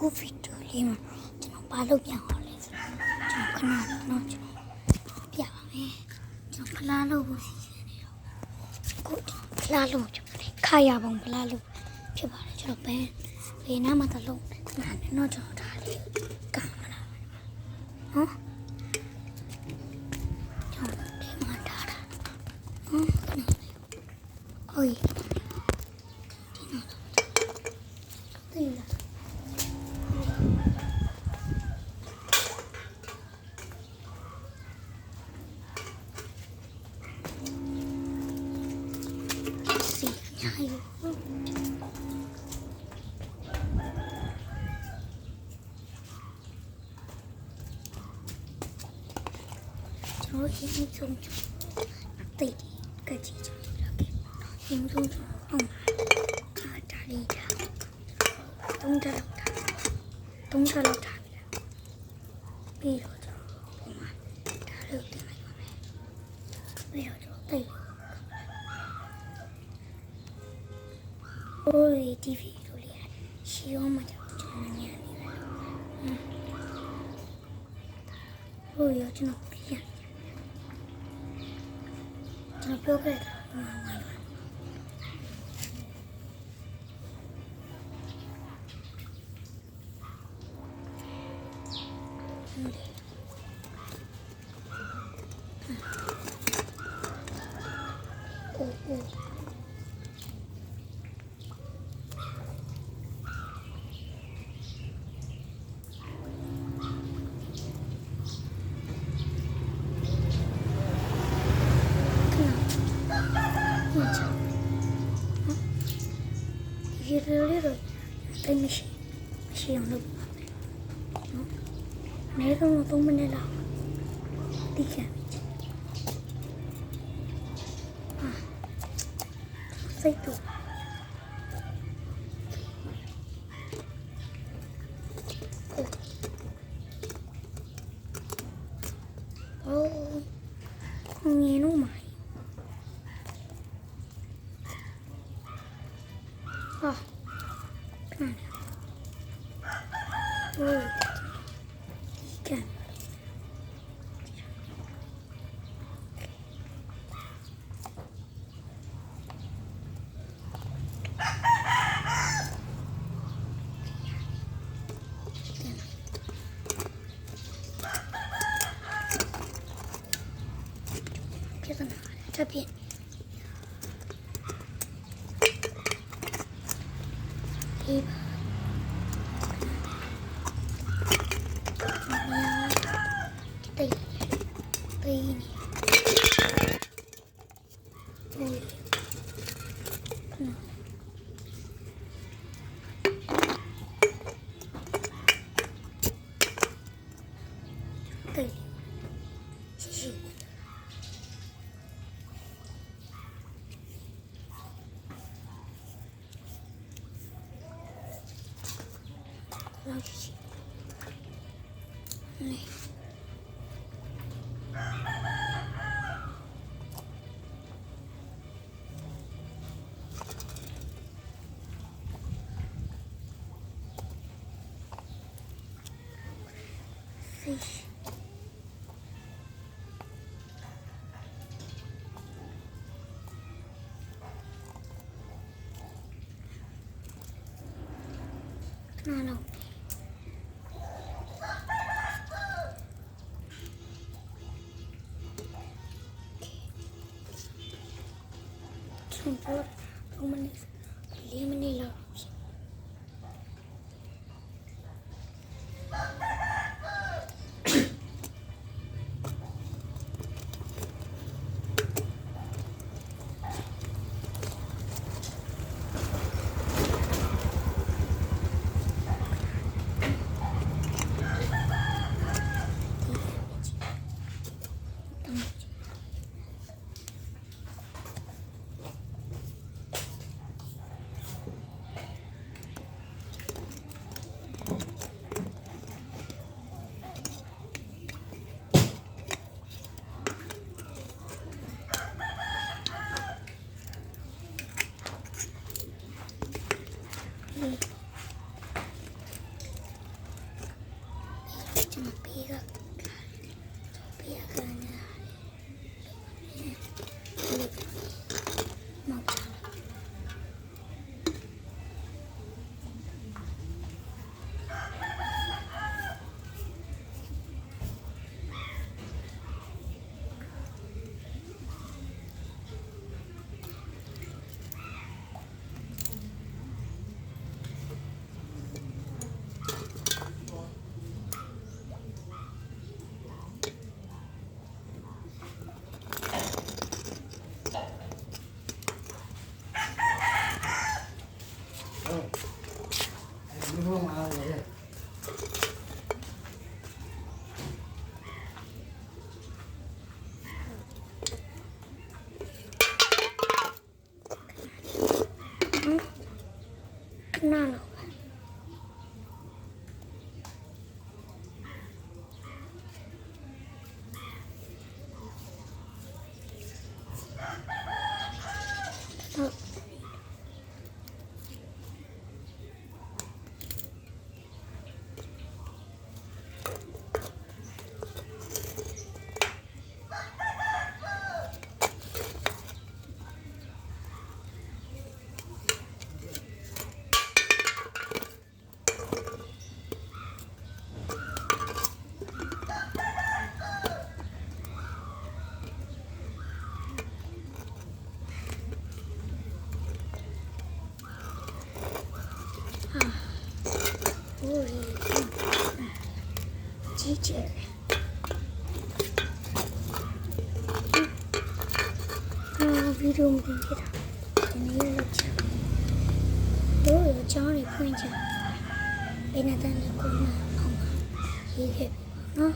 အခုဗီဒီယိုလေးမှာကျွန်တော်ဘာလုပ်ပြန်အောင်လဲဆိုတော့ကျွန်တော်ခဏတော့ကျွန်တော်ပြပါမယ်ကျွန်တော်ဖလားလုပ်ဖို့စီစဉ်နေတော့အခုဖလားလုပ်ကျွန်တော်ခါရပုံဖလားလုပ်ဖြစ်ပါတယ်ကျွန်တော်ဘယ်နားမှာတော့လုပ်ခဏနဲ့တော့ကျွန်တော်ဒါလေးကင်မရာနော်ကျွန်တော်ဒီမှာထားတာโอ้ย对了还有我先从对的个几种先从ဒါလေးထားသုံးချက်လောက်ထားပြီးတော့ကျွန်တော်ဒါလေးတင်လိုက်ပါမယ်ပြီးတော့ကျွန်တော်တိတ်ဟိုဒီ TV တို့လေးရှီအောင်မှာကျွန်တော်ညံ့နေတယ်ဟိုရကျွန်တော်ပြန်ကျွန်တော်ပြောခဲ့တာဒီလိုလေးတော့တိတ်မရှိအောင်လုပ်ပါမယ်နော်အနည်းဆုံး3မိနစ်လောက်တိကျစိတ်တူမြင်လို့မှာ这边一把对你对谢谢我去洗。Fish. No. Sumpah, lima menit lah. ကျွန်တော်ပေးကကနေမောက်ခဏလောက်ဟုတ်ကြီးကျယ်ဗီဒီယိုမတင်ခဲ့တာဒီနေ့လောက်ချင်တို့ရောချောင်းလေးဖွင့်ချင်ဘယ်နဲ့တန်းလဲကိုနာအောင်ပါရေးခဲ့ပြီနော်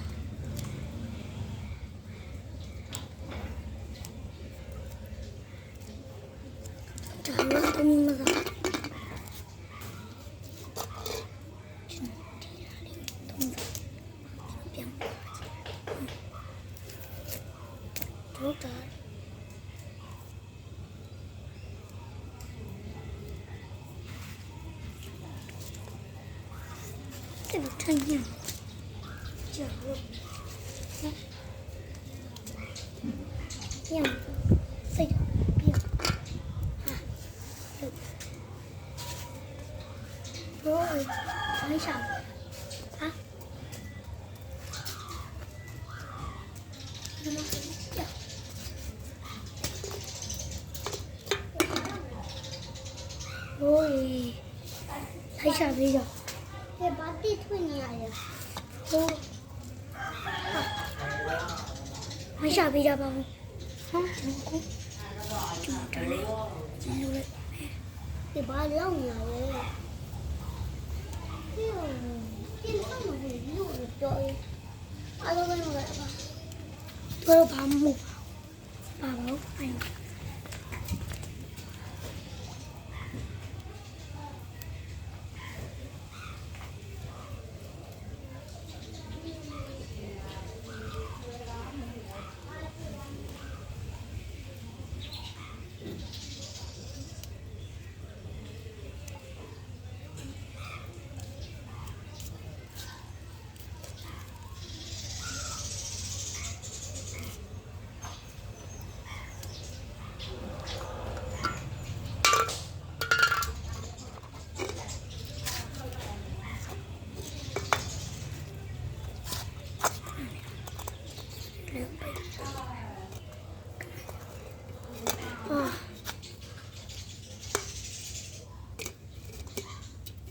ဒါတော့တမီးမကဟုတ်တယ်这个太硬了，这个硬的，这个硬啊，这个很少啊，怎么这样？喂，很少比较。这把地推你来了，哦，很少比较吧，怎么过？怎么着嘞？怎么嘞？这把撩你来了，这上面是肉的多的，啊，都跟我来吧，都是爬木，爬毛，哎呦。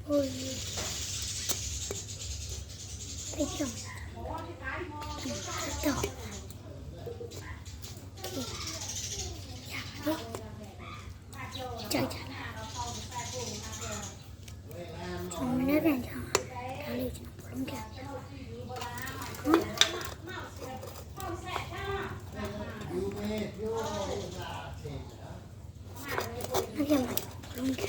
Ôi, thấy chưa? Đỏ. Trời trời. Chúng nó đang chờ. Đã lưu cho nó lắm kìa. Nó kìa mà lắm kìa.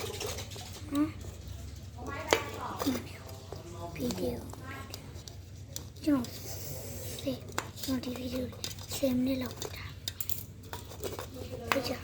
Video cho xem nó đi video xem nên là bây giờ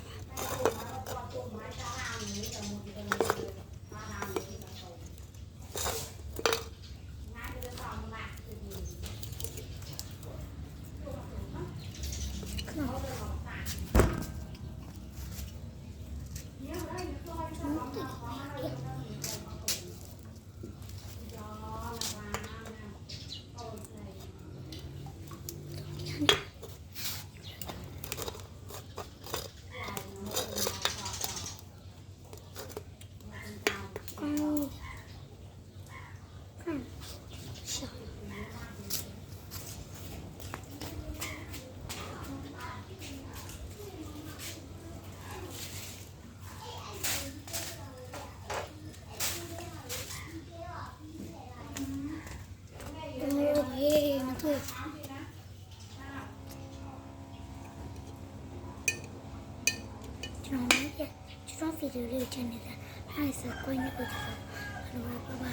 တွေ့ကျွန်တော်ဗီဒီယိုလေးချိန်နေတာအဲ့ဒါဆိုကိုင်းနေကိုတော့ဘယ်လိုပဲပါပါ